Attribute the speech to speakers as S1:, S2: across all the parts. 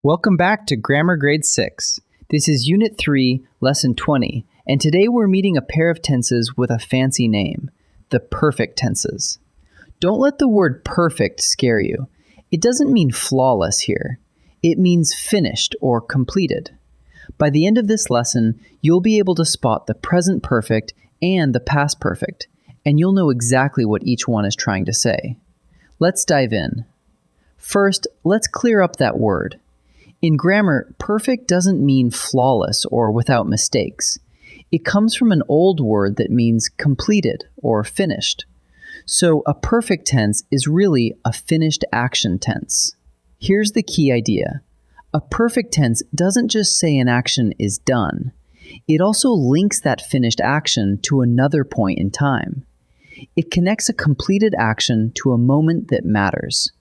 S1: Welcome back to Grammar Grade 6. This is Unit 3, Lesson 20, and today we're meeting a pair of tenses with a fancy name, the perfect tenses. Don't let the word perfect scare you. It doesn't mean flawless here. It means finished or completed. By the end of this lesson, you'll be able to spot the present perfect and the past perfect, and you'll know exactly what each one is trying to say. Let's dive in. First, let's clear up that word. In grammar, perfect doesn't mean flawless or without mistakes. It comes from an old word that means completed or finished. So a perfect tense is really a finished action tense. Here's the key idea. A perfect tense doesn't just say an action is done. It also links that finished action to another point in time. It connects a completed action to a moment that matters.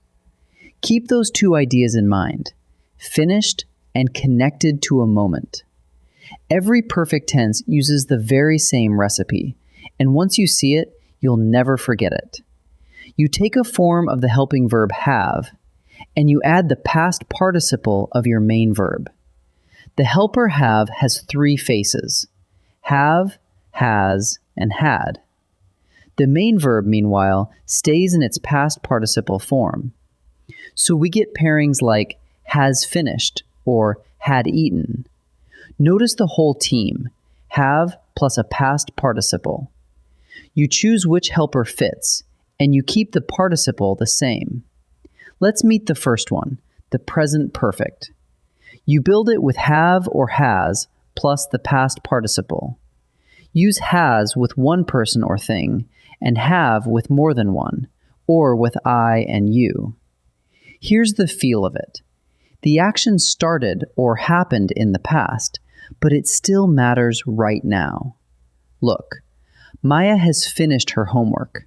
S1: Keep those two ideas in mind. Finished and connected to a moment. Every perfect tense uses the very same recipe, and once you see it, you'll never forget it. You take a form of the helping verb have, and you add the past participle of your main verb. The helper have has three faces: have, has, and had. The main verb, meanwhile, stays in its past participle form. So we get pairings like has finished or had eaten. Notice the whole team, have plus a past participle. You choose which helper fits, and you keep the participle the same. Let's meet the first one, the present perfect. You build it with have or has plus the past participle. Use has with one person or thing, and have with more than one, or with I and you. Here's the feel of it. The action started or happened in the past, but it still matters right now. Look, Maya has finished her homework.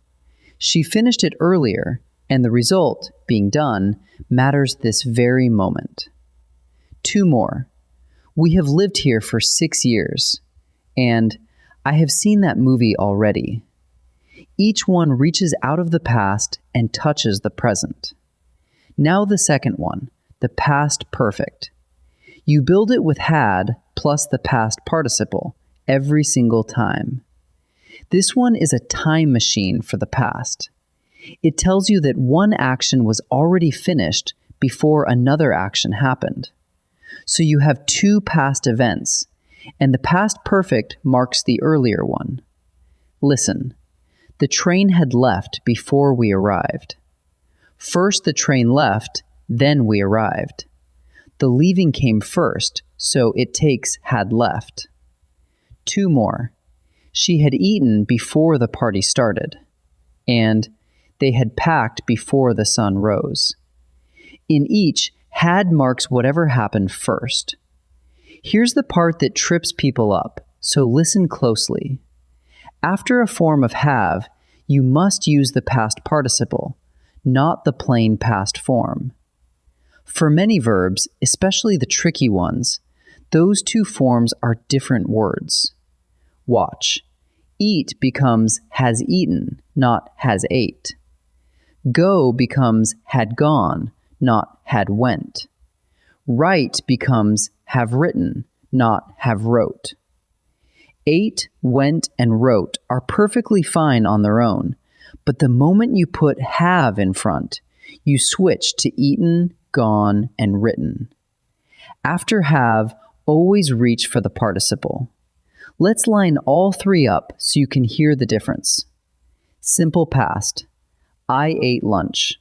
S1: She finished it earlier, and the result, being done, matters this very moment. Two more. We have lived here for 6 years, and I have seen that movie already. Each one reaches out of the past and touches the present. Now the second one. The past perfect. You build it with had plus the past participle every single time. This one is a time machine for the past. It tells you that one action was already finished before another action happened. So you have two past events, and the past perfect marks the earlier one. Listen, the train had left before we arrived. First the train left, then we arrived. The leaving came first, so it takes had left. Two more. She had eaten before the party started. And they had packed before the sun rose. In each, had marks whatever happened first. Here's the part that trips people up, so listen closely. After a form of have, you must use the past participle, not the plain past form. For many verbs, especially the tricky ones, those two forms are different words. Watch. Eat becomes has eaten, not has ate. Go becomes had gone, not had went. Write becomes have written, not have wrote. Ate, went, and wrote are perfectly fine on their own, but the moment you put have in front, you switch to eaten, gone, and written. After have, always reach for the participle. Let's line all three up so you can hear the difference. Simple past. I ate lunch.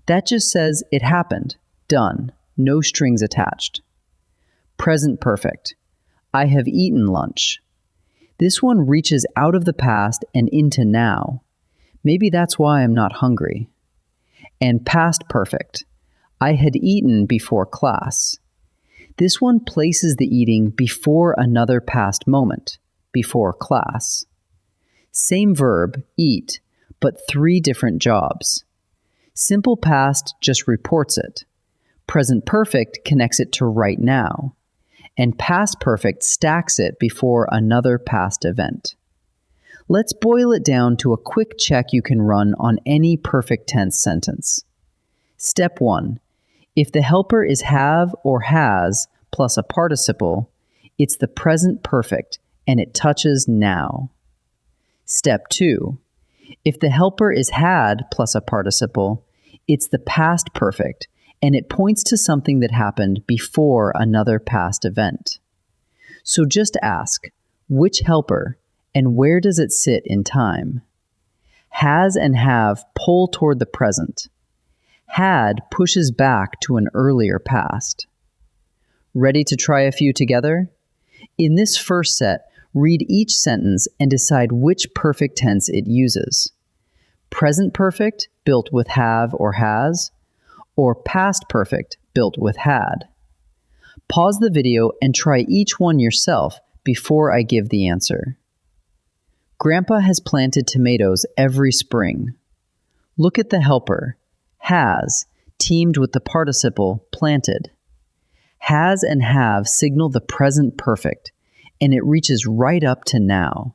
S1: That just says it happened. Done. No strings attached. Present perfect. I have eaten lunch. This one reaches out of the past and into now. Maybe that's why I'm not hungry. And past perfect. I had eaten before class. This one places the eating before another past moment, before class. Same verb, eat, but three different jobs. Simple past just reports it. Present perfect connects it to right now. And past perfect stacks it before another past event. Let's boil it down to a quick check you can run on any perfect tense sentence. Step 1. If the helper is have or has plus a participle, it's the present perfect and it touches now. Step 2. If the helper is had plus a participle, it's the past perfect and it points to something that happened before another past event. So just ask, which helper and where does it sit in time? Has and have pull toward the present. Had pushes back to an earlier past. Ready to try a few together? In this first set, read each sentence and decide which perfect tense it uses. Present perfect, built with have or has, or past perfect, built with had. Pause the video and try each one yourself before I give the answer. Grandpa has planted tomatoes every spring. Look at the helper, has, teamed with the participle planted. Has and have signal the present perfect, and it reaches right up to now.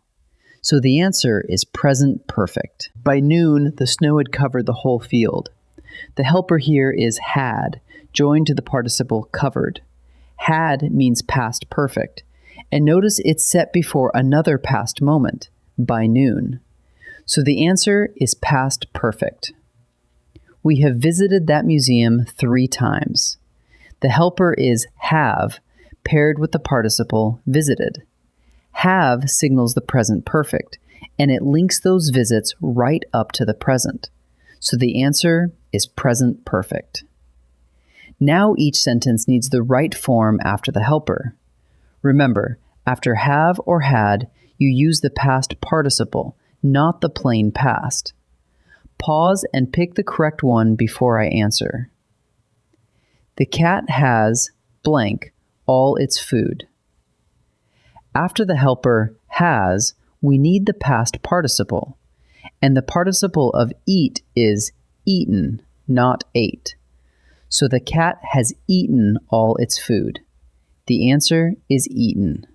S1: So the answer is present perfect. By noon, the snow had covered the whole field. The helper here is had, joined to the participle covered. Had means past perfect, and notice it's set before another past moment, by noon. So the answer is past perfect. We have visited that museum 3 times. The helper is have, paired with the participle visited. Have signals the present perfect, and it links those visits right up to the present. So the answer is present perfect. Now each sentence needs the right form after the helper. Remember, after have or had, you use the past participle, not the plain past. Pause and pick the correct one before I answer. The cat has blank all its food. After the helper has, we need the past participle, and the participle of eat is eaten, not ate. So the cat has eaten all its food. The answer is eaten.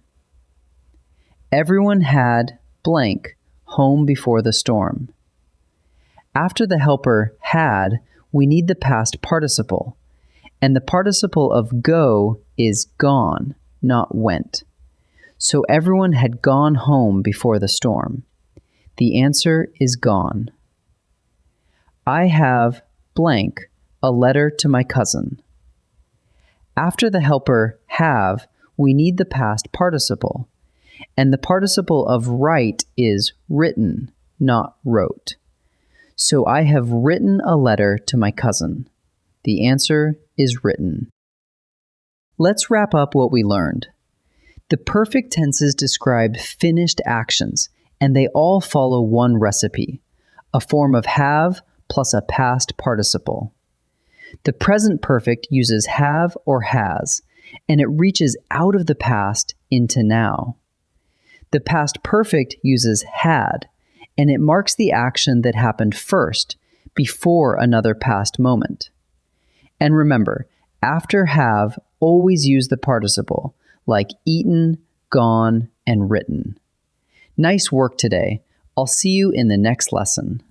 S1: Everyone had blank home before the storm. After the helper had, we need the past participle, and the participle of go is gone, not went. So everyone had gone home before the storm. The answer is gone. I have blank a letter to my cousin. After the helper have, we need the past participle, and the participle of write is written, not wrote. So I have written a letter to my cousin. The answer is written. Let's wrap up what we learned. The perfect tenses describe finished actions, and they all follow one recipe, a form of have plus a past participle. The present perfect uses have or has, and it reaches out of the past into now. The past perfect uses had, and it marks the action that happened first, before another past moment. And remember, after have, always use the participle, like eaten, gone, and written. Nice work today. I'll see you in the next lesson.